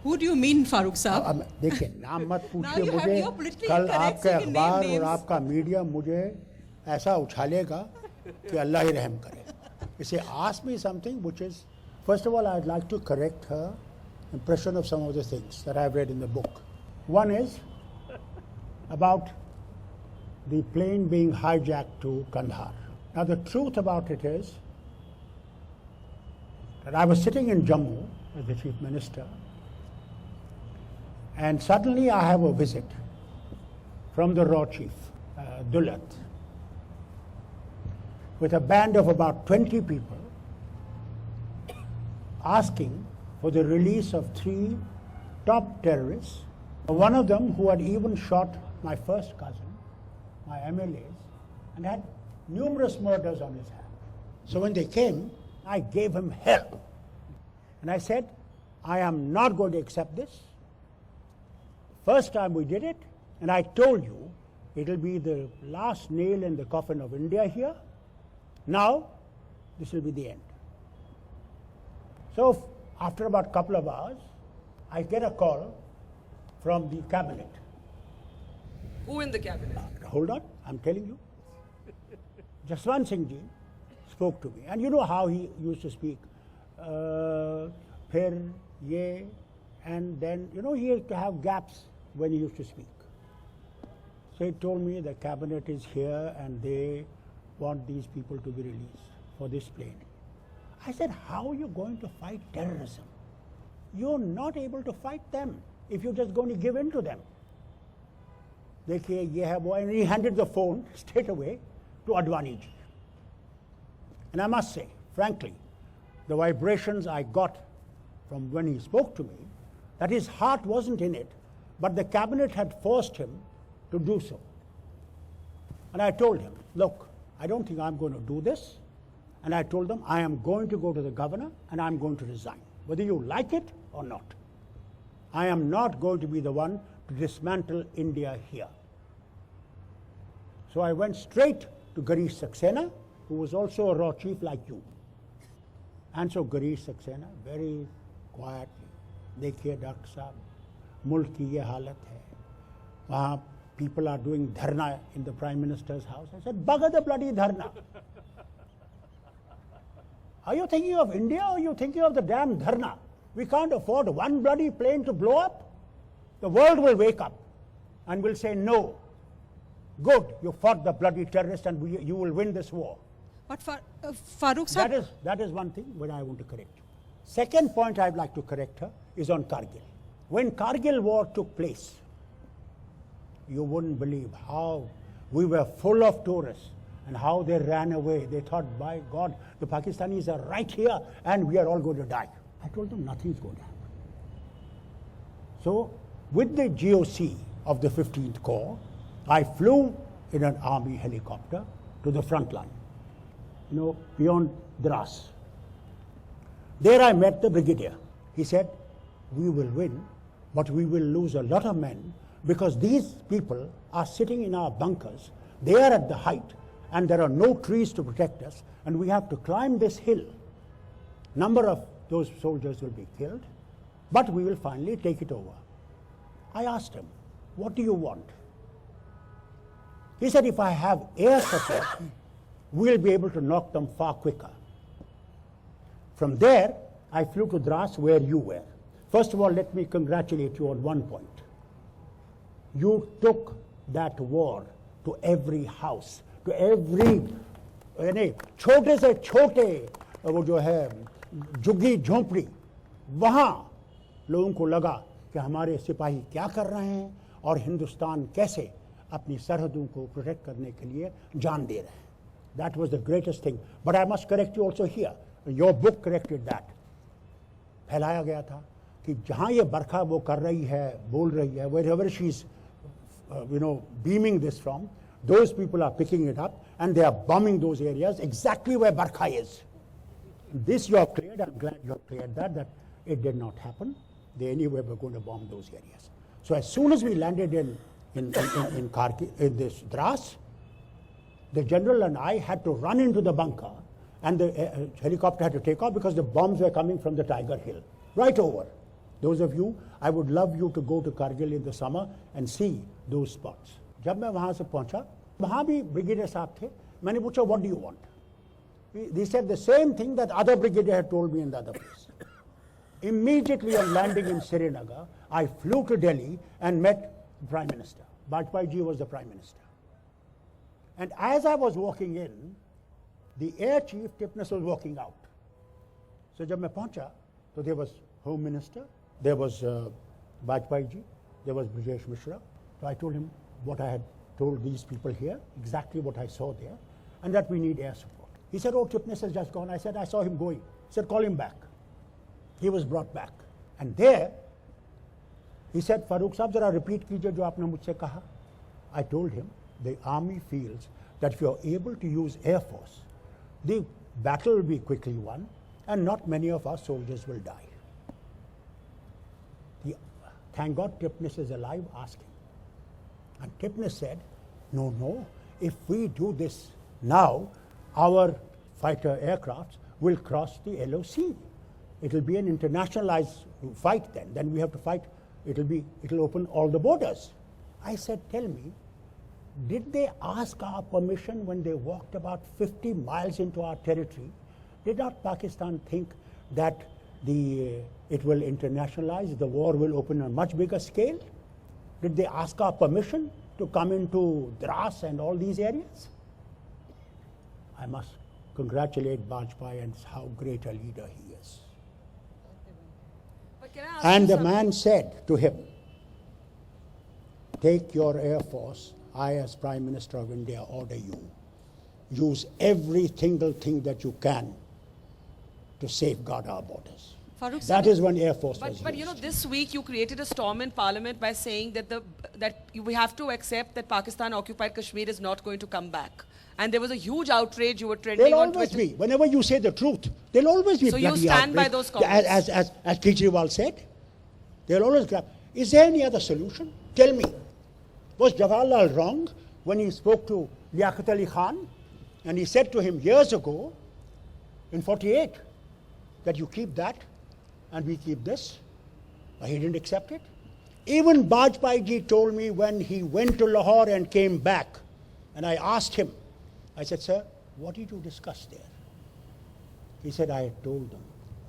Who do you mean, Farooq Saab? अब देखिए, नाम मत पूछिए you have मुझे। your politically कल incorrect, आपके so you can name अखबार और names. आपका मीडिया मुझे ऐसा उछालेगा कि अल्लाह ही रहम करे। इसे ask me something which is, first of all, I'd like to correct her impression of some of the things that I've read in the book. One is about the plane being hijacked to Kandahar. Now the truth about it is that I was sitting in Jammu as the Chief Minister, and suddenly I have a visit from the Raw Chief, Dulat, with a band of about 20 people asking for the release of 3 top terrorists, one of them who had even shot my first cousin, my MLAs, and had numerous murders on his hands. So when they came, I gave him hell. And I said, I am not going to accept this. First time we did it, and I told you it will be the last nail in the coffin of India here. Now, this will be the end. So after about a couple of hours, I get a call from the cabinet. Who in the cabinet? Hold on, I'm telling you. Jaswant Singh Ji spoke to me, and you know how he used to speak. Phir, ye, and then, you know, he used to have gaps when he used to speak. So he told me the cabinet is here and they want these people to be released for this plane. I said, how are you going to fight terrorism? You're not able to fight them if you're just going to give in to them. Dekhiye, ye hai wo, and he handed the phone straight away to Advani ji. And I must say, frankly, the vibrations I got from when he spoke to me, that his heart wasn't in it, but the cabinet had forced him to do so. And I told him, look, I don't think I'm going to do this. And I told them, I am going to go to the governor and I'm going to resign, whether you like it or not. I am not going to be the one to dismantle India here. So I went straight to Girish Saxena, who was also a raw chief like you. And so Girish Saxena, very quietly, देखिए doctor साहब, मुल्क की ये हालत है. वहाँ people are doing dharna in the Prime Minister's house. I said, bugger the bloody dharna. Are you thinking of India or are you thinking of the damn dharna? We can't afford one bloody plane to blow up. The world will wake up and will say, no, good, you fought the bloody terrorists and you will win this war. But Farooq sir, that is one thing where I want to correct you. Second point I'd like to correct her is on Kargil. When Kargil war took place, you wouldn't believe how we were full of tourists and how they ran away. They thought, by God, the Pakistanis are right here and we are all going to die. I told them nothing's going to happen. So, with the GOC of the 15th Corps, I flew in an army helicopter to the front line, beyond Dras. There I met the brigadier. He said, we will win, but we will lose a lot of men because these people are sitting in our bunkers. They are at the height and there are no trees to protect us and we have to climb this hill. Number of those soldiers will be killed, but we will finally take it over. I asked him, what do you want? He said, if I have air support, we'll be able to knock them far quicker. From there, I flew to Dras where you were. First of all, let me congratulate you on one point. You took that war to every house, to every छोटे से छोटे वो जो है झुग्गी झोंपड़ी, वहाँ लोगों को लगा कि हमारे सिपाही क्या कर रहे हैं और हिंदुस्तान कैसे अपनी सरहदों को प्रोटेक्ट करने के लिए जान दे रहे हैं. That was the greatest thing. But I must correct you also here. Your book corrected that. फैलाया गया था कि जहाँ ये बरखा वो कर रही है, बोल रही है, wherever she's beaming this from, those people are picking it up and they are bombing those areas exactly where Barkha is. This you have cleared. I'm glad you have cleared that it did not happen. They anyway were going to bomb those areas. So as soon as we landed in this Dras, the general and I had to run into the bunker and the helicopter had to take off because the bombs were coming from the Tiger Hill, right over. Those of you, I would love you to go to Kargil in the summer and see those spots. जब मैं वहाँ से पहुँचा, वहाँ भी brigadier साहब थे. मैंने पूछा, what do you want? They said the same thing that other brigadier had told me in the other place. Immediately on landing in Srinagar, I flew to Delhi and met the Prime Minister. Bajpayee ji was the Prime Minister. And as I was walking in, the Air Chief Tipnis was walking out. So जब मैं पहुँचा, तो there was Home Minister, there was Bajpayee ji, there was Brijesh Mishra. So I told him what I had told these people here, exactly what I saw there, and that we need air support. He said, oh, Tipnis has just gone. I said, I saw him going. He said, call him back. He was brought back. And there, he said, Farooq Saab, zara repeat kijiye jo aapne mujhse kaha. I told him, the army feels that if you are able to use Air Force, the battle will be quickly won and not many of our soldiers will die. Thank God Tipnis is alive, ask him. And Tipnis said, no, if we do this now, our fighter aircrafts will cross the LOC. It will be an internationalized fight then. Then we have to fight, it'll open all the borders. I said, tell me, did they ask our permission when they walked about 50 miles into our territory? Did not Pakistan think that it will internationalize, the war will open on a much bigger scale? Did they ask our permission to come into Dras and all these areas? I must congratulate Bajpayee and how great a leader he is. But can I ask And you the man said to him, take your Air Force, I as Prime Minister of India order you. use every single thing that you can to safeguard our borders. Farooq That sir, is when Air Force was but you know, used. this week you created a storm in Parliament by saying that we have to accept that Pakistan occupied Kashmir is not going to come back. And there was a huge outrage. You were trending They'll on always Twitter. be. Whenever you say the truth, there'll always be So you bloody stand by outrage. those comments? As Kejriwal said, they'll always grab. Is there any other solution? Tell me. Was Jawaharlal wrong when he spoke to Liaquat Ali Khan and he said to him years ago, in 48, that you keep that and we keep this? He didn't accept it. Even Bajpai ji told me when he went to Lahore and came back, and I asked him, I said, sir, what did you discuss there? He said, I had told them,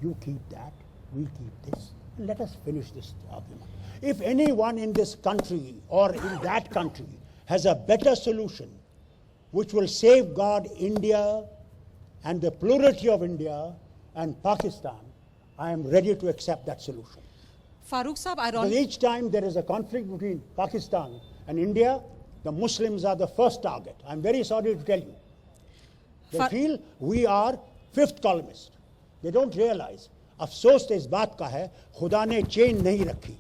you keep that, we keep this, and let us finish this argument. If anyone in this country or in that country has a better solution which will safeguard India and the plurality of India and Pakistan, I am ready to accept that solution. Farooq Saab, Because ironically, each time there is a conflict between Pakistan and India, the Muslims are the first target. I'm very sorry to tell you. They feel we are fifth columnist. They don't realize. अफसोस तो इस बात का है खुदा ने chain नहीं रखी.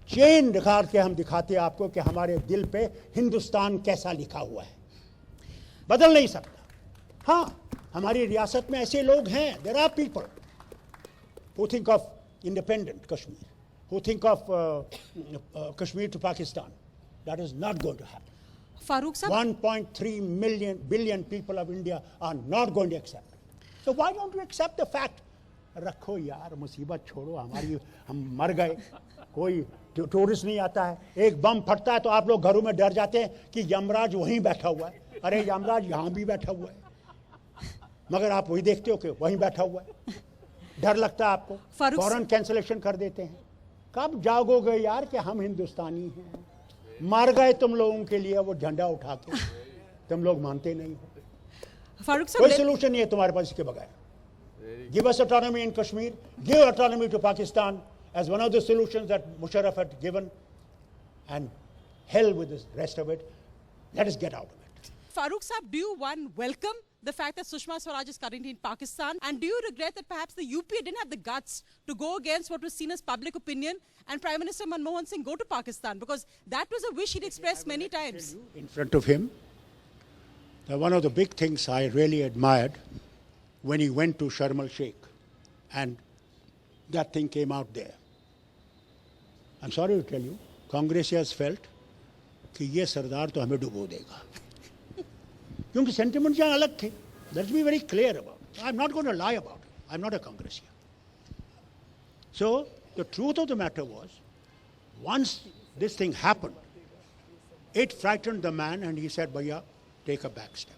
चेन निकाल के हम दिखाते हैं आपको कि हमारे दिल पे हिंदुस्तान कैसा लिखा हुआ है. बदल नहीं सकता. हाँ, हमारी रियासत में ऐसे लोग हैं. There are people who think of independent Kashmir, who think of Kashmir to Pakistan. That is not going to happen. Farooq Saab, 1.3 billion people of India are not going to accept it. So why don't we accept the fact? रखो यार मुसीबत छोड़ो हमारी हम मर गए कोई tourist नहीं आता है एक बम फटता है तो आप लोग घरों में डर जाते हैं कि यमराज वहीं बैठा हुआ है अरे यमराज यहाँ भी बैठा हुआ है मगर आप वही देखते हो कि वहीं बैठा हुआ है डर लगता है आपको फौरन कैंसलेशन कर देते हैं कब जागोगे यार कि हम हिंदुस्तानी हैं मर गए तुम लोगों के लिए वो झंडा उठा के तुम लोग मानते नहीं हो Farooq Saab, कोई सोल्यूशन नहीं है तुम्हारे पास इसके बगैर Give us autonomy in Kashmir, give autonomy to Pakistan as one of the solutions that Musharraf had given, and hell with the rest of it. Let us get out of it. Farooq Saab, do you welcome the fact that Sushma Swaraj is currently in Pakistan, and do you regret that perhaps the UPA didn't have the guts to go against what was seen as public opinion and Prime Minister Manmohan Singh go to Pakistan, because that was a wish he'd expressed many times. In front of him, one of the big things I really admired when he went to Sharm el-Sheikh and that thing came out there. I'm sorry to tell you, Congress has felt कि ये सरदार तो हमें डुबो देगा क्योंकि sentiment यहाँ अलग थे. Let's be very clear about it. I'm not going to lie about it. I'm not a Congressian. So the truth of the matter was, once this thing happened, it frightened the man and he said, Bhaiya, take a back step.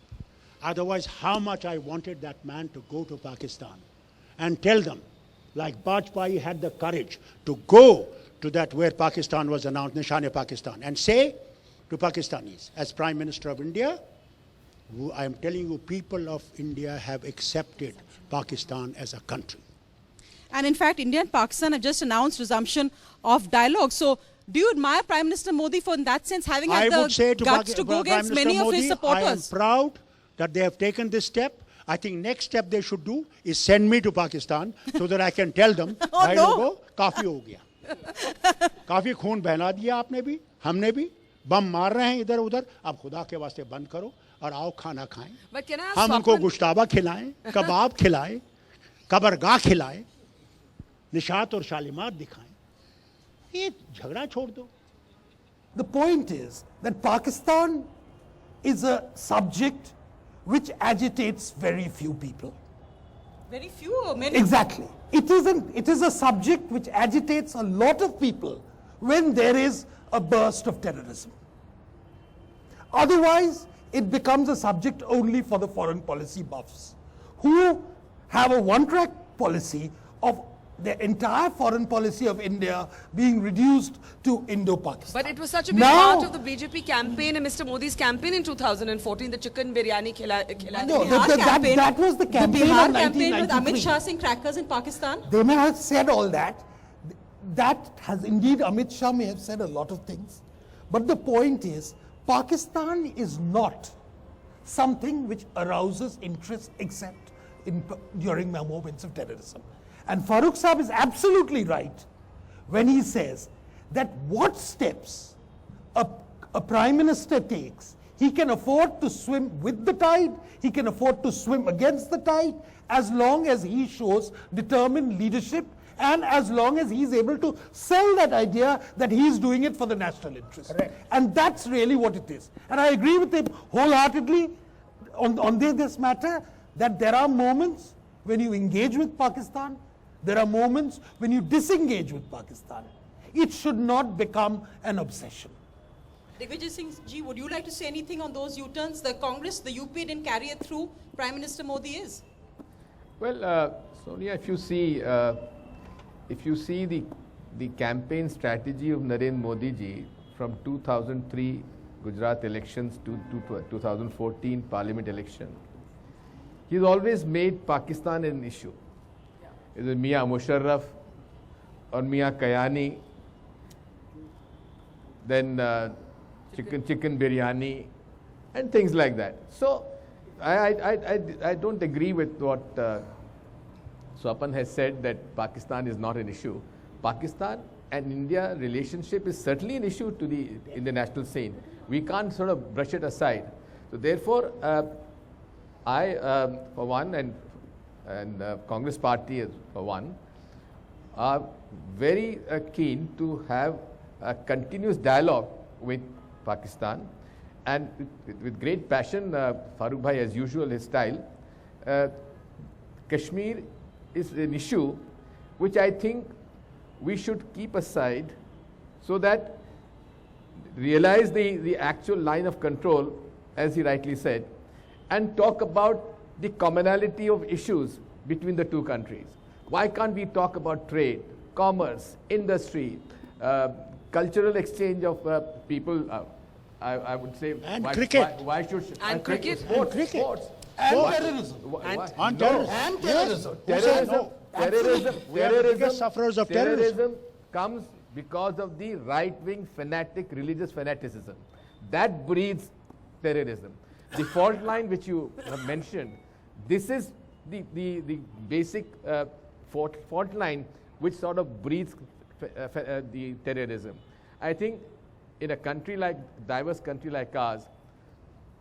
Otherwise, how much I wanted that man to go to Pakistan and tell them, like Bajpai had the courage to go to that where Pakistan was announced, Nishan-e-Pakistan, and say to Pakistanis, as Prime Minister of India, I am telling you, people of India have accepted Pakistan as a country. And in fact, India and Pakistan have just announced resumption of dialogue. So, do you admire Prime Minister Modi for, in that sense, having had the guts to go against many of his supporters? I am proud that they have taken this step. I think next step they should do is send me to Pakistan so that I can tell them, भाई लोगों, काफी हो गया. काफी खून बहला दिया आपने भी, हमने भी, बम मार रहे हैं इधर उधर, अब खुदा के वास्ते बंद करो और आओ खाना खाएं. हम उनको गुश्ताबा खिलाएं, कबाब खिलाएं, कबरगाह खिलाएं, निशात और शालीमार दिखाएं. ये झगड़ा छोड़ दो. The point is that Pakistan is a subject which agitates very few people. Very few or many? Exactly. It is a subject which agitates a lot of people when there is a burst of terrorism. Otherwise, it becomes a subject only for the foreign policy buffs, who have a one-track policy of the entire foreign policy of India being reduced to Indo-Pakistan. But it was such a big part of the BJP campaign and Mr. Modi's campaign in 2014, the chicken biryani khilane. No, that was the campaign Bihar of campaign 1993. with Amit Shah saying crackers in Pakistan. They may have said all that. That has indeed, Amit Shah may have said a lot of things. But the point is, Pakistan is not something which arouses interest except during moments of terrorism. And Farooq Saab is absolutely right when he says that what steps a Prime Minister takes, he can afford to swim with the tide, he can afford to swim against the tide, as long as he shows determined leadership and as long as he's able to sell that idea that he's doing it for the national interest. Correct. And that's really what it is. And I agree with him wholeheartedly on this matter, that there are moments when you engage with Pakistan, there are moments when you disengage with Pakistan. It should not become an obsession. Digvijay Singh ji, would you like to say anything on those U-turns? The Congress, the UP didn't carry it through. Prime Minister Modi is. Well, Sonia, if you see the campaign strategy of Narendra Modi ji from 2003 Gujarat elections to 2014 Parliament election, he's always made Pakistan an issue. It was Mia Musharraf or Mia Kayani, then chicken biryani and things like that. So I don't agree with what Swapan has said, that Pakistan is not an issue. Pakistan and India relationship is certainly an issue to the international scene. We can't sort of brush it aside. So therefore, I, for one, and Congress Party for one, are very keen to have a continuous dialogue with Pakistan, and with great passion, Farooq Bhai, as usual, his style, Kashmir is an issue which I think we should keep aside so that realize the actual line of control, as he rightly said, and talk about the commonality of issues between the two countries. Why can't we talk about trade, commerce, industry, cultural exchange of people? I would say, and cricket. Why should and cricket, sports, and cricket. sports. And Why? terrorism. On No. terrorism. And Yes. terrorism. Who said no? We are the biggest sufferers of terrorism. Comes because of the right-wing fanatic, religious fanaticism. That breeds terrorism. The fault line which you have mentioned, this is the basic fault line which sort of breeds the terrorism. I think in a country like, diverse country like ours,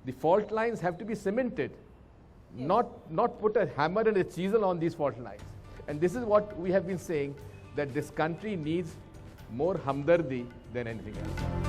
the fault lines have to be cemented, not put a hammer and a chisel on these fault lines. And this is what we have been saying, that this country needs more hamdardi than anything else.